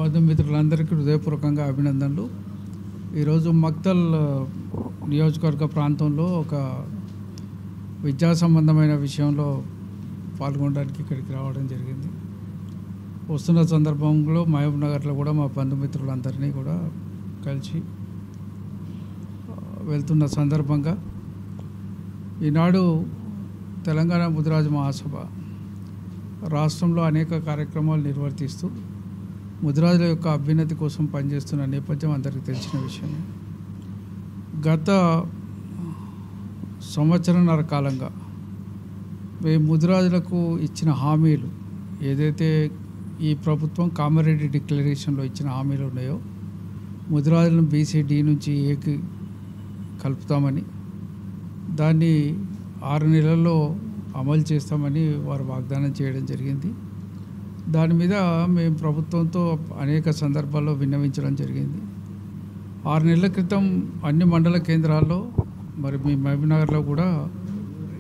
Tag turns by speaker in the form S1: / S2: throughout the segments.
S1: బంధుమిత్రులందరికీ హృదయపూర్వకంగా అభినందనలు. ఈరోజు మక్తల్ నియోజకవర్గ ప్రాంతంలో ఒక విద్యా సంబంధమైన విషయంలో పాల్గొనడానికి ఇక్కడికి రావడం జరిగింది. వస్తున్న సందర్భంలో మహబూబ్ నగర్లో కూడా మా బంధుమిత్రులందరినీ కూడా కలిసి వెళ్తున్న సందర్భంగా ఈనాడు తెలంగాణ ముదిరాజు మహాసభ రాష్ట్రంలో అనేక కార్యక్రమాలు నిర్వర్తిస్తూ ముదిరాజుల యొక్క అభ్యున్నతి కోసం పనిచేస్తున్న నేపథ్యం అందరికీ తెలిసిన విషయమే. గత సంవత్సరంన్నర కాలంగా మేము ముదిరాజులకు ఇచ్చిన హామీలు ఏదైతే ఈ ప్రభుత్వం కామారెడ్డి డిక్లరేషన్లో ఇచ్చిన హామీలు ఉన్నాయో, ముదిరాజులను BCD నుంచి ఏకి కలుపుతామని, దాన్ని 6 నెలల్లో అమలు చేస్తామని వారు వాగ్దానం చేయడం జరిగింది. దాని మీద మేము ప్రభుత్వంతో అనేక సందర్భాల్లో విన్నవించడం జరిగింది. 6 నెలల క్రితం అన్ని మండల కేంద్రాల్లో మరి మీ మహబూబ్ నగర్లో కూడా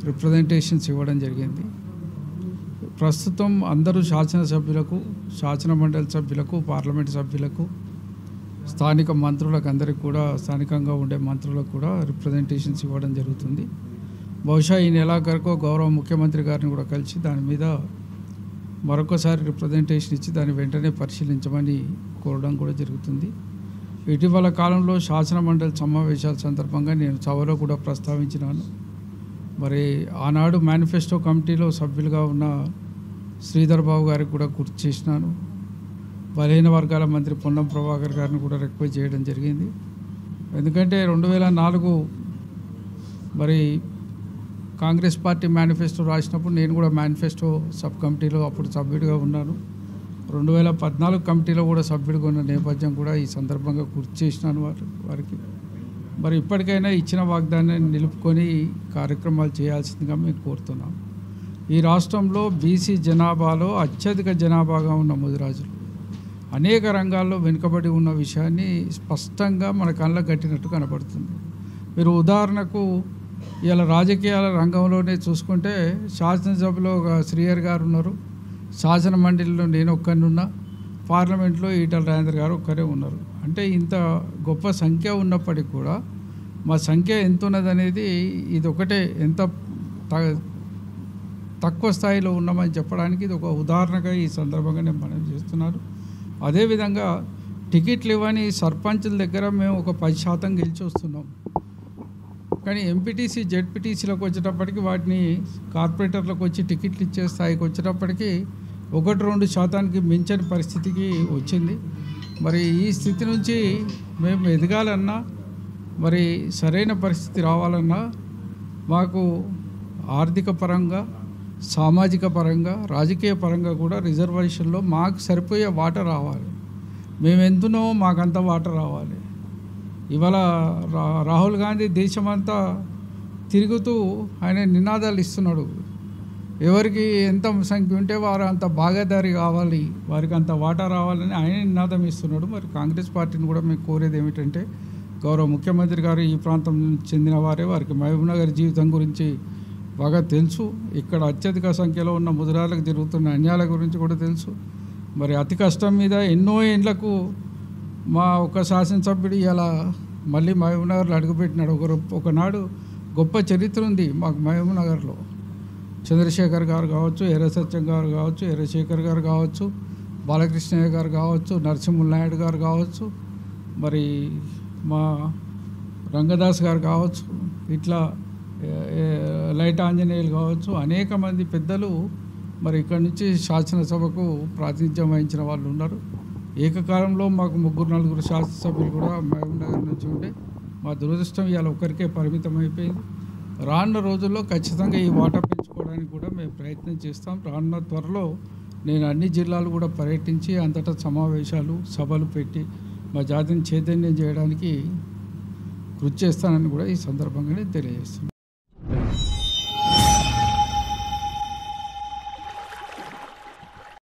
S1: రిప్రజెంటేషన్స్ ఇవ్వడం జరిగింది. ప్రస్తుతం అందరూ శాసనసభ్యులకు, శాసన మండలి సభ్యులకు, పార్లమెంట్ సభ్యులకు, స్థానిక మంత్రులకు అందరికీ కూడా, స్థానికంగా ఉండే మంత్రులకు కూడా రిప్రజెంటేషన్స్ ఇవ్వడం జరుగుతుంది. బహుశా ఈ నెలాఖరుకు గౌరవ ముఖ్యమంత్రి గారిని కూడా కలిసి దాని మీద మరొకసారి రిప్రజెంటేషన్ ఇచ్చి దాన్ని వెంటనే పరిశీలించమని కోరడం కూడా జరుగుతుంది. ఇటీవల కాలంలో శాసన మండలి సమావేశాల సందర్భంగా నేను సభలో కూడా ప్రస్తావించినాను. మరి ఆనాడు మేనిఫెస్టో కమిటీలో సభ్యులుగా ఉన్న శ్రీధర్ బాబు గారికి కూడా గుర్తు చేసినాను. బలహీన వర్గాల మంత్రి పొన్నం ప్రభాకర్ గారిని కూడా రిక్వెస్ట్ చేయడం జరిగింది. ఎందుకంటే 2004 మరి కాంగ్రెస్ పార్టీ మేనిఫెస్టో రాసినప్పుడు నేను కూడా మేనిఫెస్టో సబ్ కమిటీలో అప్పుడు సభ్యుడిగా ఉన్నాను. 2014 కమిటీలో కూడా సభ్యుడిగా ఉన్న నేపథ్యం కూడా ఈ సందర్భంగా గుర్తు చేసినాను వారికి. మరి ఇప్పటికైనా ఇచ్చిన వాగ్దానాన్ని నిలుపుకొని కార్యక్రమాలు చేయాల్సిందిగా మేము కోరుతున్నాం. ఈ రాష్ట్రంలో BC జనాభాలో అత్యధిక జనాభాగా ఉన్న ముదిరాజులు అనేక రంగాల్లో వెనుకబడి ఉన్న విషయాన్ని స్పష్టంగా మన కళ్ళకు కట్టినట్టు కనపడుతుంది. మీరు ఉదాహరణకు ఇలా రాజకీయాల రంగంలోనే చూసుకుంటే శాసనసభలో ఒక శ్రీహరి గారు ఉన్నారు, శాసన మండలిలో నేను ఒక్కరిని ఉన్నా, పార్లమెంట్లో ఈటల రాజేందర్ గారు ఒక్కరే ఉన్నారు. అంటే ఇంత గొప్ప సంఖ్య ఉన్నప్పటికీ కూడా మా సంఖ్య ఎంత ఉన్నదనేది ఇది ఒకటే, ఎంత తక్కువ స్థాయిలో ఉన్నామని చెప్పడానికి ఇది ఒక ఉదాహరణగా ఈ సందర్భంగా నేను మనం చేస్తున్నాను. అదేవిధంగా టికెట్లు ఇవ్వని సర్పంచుల దగ్గర మేము ఒక 10% గెలిచి వస్తున్నాం. కానీ ఎంపీటీసీ జెడ్పీటీసీలకు వచ్చేటప్పటికి వాటిని కార్పొరేటర్లకు వచ్చి టికెట్లు ఇచ్చే స్థాయికి వచ్చేటప్పటికి 1-2% మించని పరిస్థితికి వచ్చింది. మరి ఈ స్థితి నుంచి మేము ఎదగాలన్నా, మరి సరైన పరిస్థితి రావాలన్నా మాకు ఆర్థిక పరంగా, సామాజిక పరంగా, రాజకీయ పరంగా కూడా రిజర్వేషన్లో మాకు సరిపోయే వాటా రావాలి. మేము ఎంతనో మాకంత వాటా రావాలి. ఇవాళ రాహుల్ గాంధీ దేశమంతా తిరుగుతూ ఆయన నినాదాలు ఇస్తున్నాడు. ఎవరికి ఎంత సంఖ్య ఉంటే వారు అంత భాగదారి కావాలి, వారికి అంత వాటా రావాలని ఆయన నినాదం ఇస్తున్నాడు. మరి కాంగ్రెస్ పార్టీని కూడా మేము కోరేది ఏమిటంటే, గౌరవ ముఖ్యమంత్రి గారు ఈ ప్రాంతం చెందిన వారే, వారికి మహబూబ్ నగర్ జీవితం గురించి బాగా తెలుసు. ఇక్కడ అత్యధిక సంఖ్యలో ఉన్న ముదిరాలకు జరుగుతున్న అన్యాయాల గురించి కూడా తెలుసు. మరి అతి కష్టం మీద ఎన్నో ఏండ్లకు మా ఒక శాసనసభ్యుడు ఇలా మళ్ళీ మహబూబ్ నగర్లో అడుగుపెట్టినాడు. ఒకనాడు గొప్ప చరిత్ర ఉంది మాకు మహబూబ్ నగర్లో. చంద్రశేఖర్ గారు కావచ్చు, ఎర్ర సత్యం గారు కావచ్చు, ఎర్రశేఖర్ గారు కావచ్చు, బాలకృష్ణయ్య గారు కావచ్చు, నరసింహుల నాయుడు గారు కావచ్చు, మరి మా రంగదాస్ గారు కావచ్చు, ఇట్లా లైట్ ఆంజనేయులు కావచ్చు, అనేక మంది పెద్దలు మరి ఇక్కడి నుంచి శాసనసభకు ప్రాతినిధ్యం వహించిన వాళ్ళు ఉన్నారు. ఏకకాలంలో మాకు 3-4 శాసనసభ్యులు కూడా మహబూబ్ నగర్ నుంచి ఉండే. మా దురదృష్టం ఇవాళ ఒకరికే పరిమితం అయిపోయింది. రానున్న రోజుల్లో ఖచ్చితంగా ఈ వాటా పెంచుకోవడానికి కూడా మేము ప్రయత్నం చేస్తాం. రానున్న త్వరలో నేను అన్ని జిల్లాలు కూడా పర్యటించి అంతటా సమావేశాలు, సభలు పెట్టి మా జాతిని చైతన్యం చేయడానికి కృషి చేస్తానని కూడా ఈ సందర్భంగానే తెలియజేస్తున్నాను.